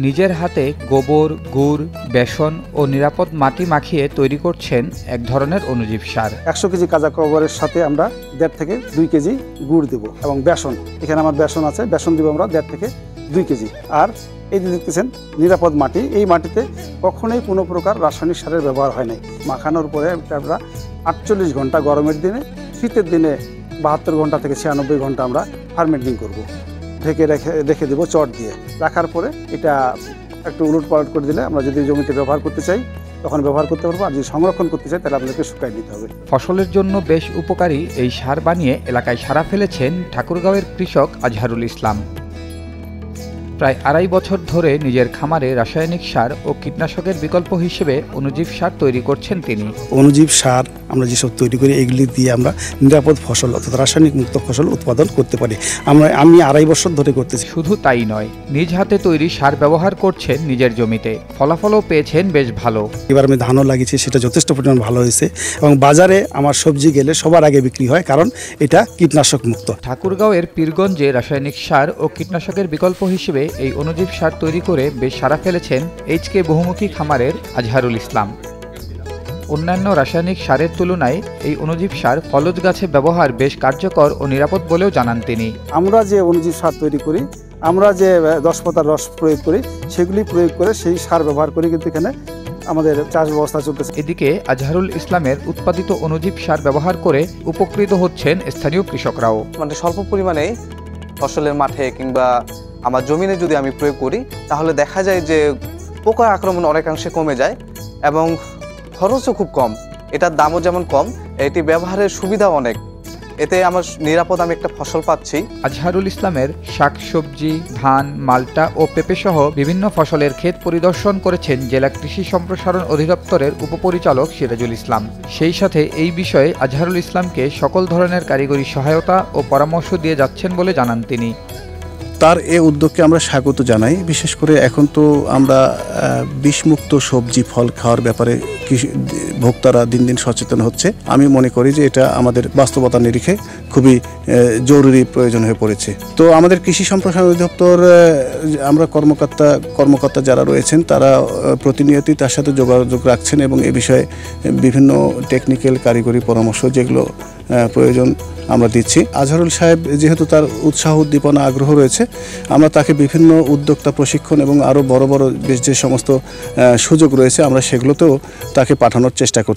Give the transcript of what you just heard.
নিজের হাতে গোবর, গুড়, বেসন ও নিরাপদ মাটি মাখিয়ে তৈরি করছেন এক ধরনের অণুজীব সার। 100 কেজি কাঁচা গোবরের সাথে আমরা 1.5 থেকে 2 কেজি গুড় দেব এবং বেসন, এখানে আমার বেসন আছে, বেসন দিব আমরা 1.5 থেকে 2 কেজি। আর এই যে দেখতেছেন নিরাপদ মাটি, এই মাটিতে কখনোই কোনো প্রকার রাসায়নিক সারের ব্যবহার হয় নাই। মাখানোর পরে আমরা 48 ঘন্টা গরমের দিনে, শীতের দিনে 72 ঘন্টা থেকে 96 ঘন্টা আমরা ফার্মেন্টিং করব। ঢেকে রেখে দেবো চট দিয়ে। রাখার পরে এটা একটু উলট পালট করে দিলে আমরা যদি জমিতে ব্যবহার করতে চাই তখন ব্যবহার করতে পারবো, আর যদি সংরক্ষণ করতে চাই তাহলে আপনাদেরকে শুকাই নিতে হবে। ফসলের জন্য বেশ উপকারী এই সার বানিয়ে এলাকায় সাড়া ফেলেছেন ঠাকুরগাঁওয়ের কৃষক আজহারুল ইসলাম। প্রায় 2.5 বছর ধরে নিজের খামারে রাসায়নিক সার ও কীটনাশকের বিকল্প হিসেবে অণুজীব সার তৈরি করছেন তিনি। অণুজীব সার আমরা যেসব তৈরি করি এগুলি দিয়ে আমরা নিরাপদ ফসল অর্থাৎ রাসায়নিক মুক্ত ফসল উৎপাদন করতে পারি। আমি 2.5 বছর ধরে করতেছি। শুধু তাই নয়, নিজ হাতে তৈরি সার ব্যবহার করছেন নিজের জমিতে, ফলাফলও পেয়েছেন বেশ ভালো। এবার আমি ধানও লাগিয়েছি, সেটা যথেষ্ট পরিমাণ ভালো হয়েছে এবং বাজারে আমার সবজি গেলে সবার আগে বিক্রি হয়, কারণ এটা কীটনাশক মুক্ত। ঠাকুরগাঁওয়ের পীরগঞ্জে রাসায়নিক সার ও কীটনাশকের বিকল্প হিসেবে এই অণুজীব সার তৈরি করে বেশ সাড়া ফেলেছেন এইচকে বহুমুখী খামারের আজহারুল ইসলাম। অন্যান্য রাসায়নিক সারের তুলনায় এই অণুজীব সার ফলজ গাছে ব্যবহার বেশ কার্যকর ও নিরাপদ বলেও জানান তিনি। আমরা যে অণুজীব সার তৈরি করি, আমরা যে 10 পাতার রস প্রয়োগ করি, সেগুলি প্রয়োগ করে সেই সার ব্যবহার করি কিন্তু এখানে আমাদের চাষ ব্যবস্থা চলতেছে। এদিকে আজহারুল ইসলামের উৎপাদিত অণুজীব সার ব্যবহার করে উপকৃত হচ্ছেন স্থানীয় কৃষকরাও। মানে স্বল্প পরিমাণে ফসলের মাঠে কিংবা আমার জমিনে যদি আমি প্রয়োগ করি তাহলে দেখা যায় যে পোকার আক্রমণ অনেকাংশে কমে যায় এবং খরচও খুব কম। এটার দামও যেমন কম, এটি ব্যবহারের সুবিধা অনেক। এতে আমার নিরাপদ আমি একটা ফসল পাচ্ছি। আজহারুল ইসলামের শাকসবজি, ধান, মাল্টা ও পেঁপে সহ বিভিন্ন ফসলের ক্ষেত পরিদর্শন করেছেন জেলা কৃষি সম্প্রসারণ অধিদপ্তরের উপপরিচালক সিরাজুল ইসলাম। সেই সাথে এই বিষয়ে আজহারুল ইসলামকে সকল ধরনের কারিগরি সহায়তা ও পরামর্শ দিয়ে যাচ্ছেন বলে জানান তিনি। তার এই উদ্যোগকে আমরা স্বাগত জানাই। বিশেষ করে এখন তো আমরা বিষমুক্ত সবজি ফল খাওয়ার ব্যাপারে ভোক্তারা দিন দিন সচেতন হচ্ছে। আমি মনে করি যে এটা আমাদের বাস্তবতা নিরিখে খুবই জরুরি প্রয়োজন হয়ে পড়েছে। তো আমাদের কৃষি সম্প্রসারণ অধিদপ্তর আমরা কর্মকর্তা যারা রয়েছেন তারা প্রতিনিয়তই তার সাথে যোগাযোগ রাখছেন এবং এ বিষয়ে বিভিন্ন টেকনিক্যাল কারিগরি পরামর্শ যেগুলো প্রয়োজন আমরা দিচ্ছি। আজহারুল সাহেব যেহেতু তার উৎসাহ উদ্দীপনা আগ্রহ রয়েছে, আমরা তাকে বিভিন্ন উদ্যোক্তা প্রশিক্ষণ এবং আরও বড় বড় যে সমস্ত সুযোগ রয়েছে আমরা সেগুলোতেও তাকে পাঠানোর চেষ্টা করছি।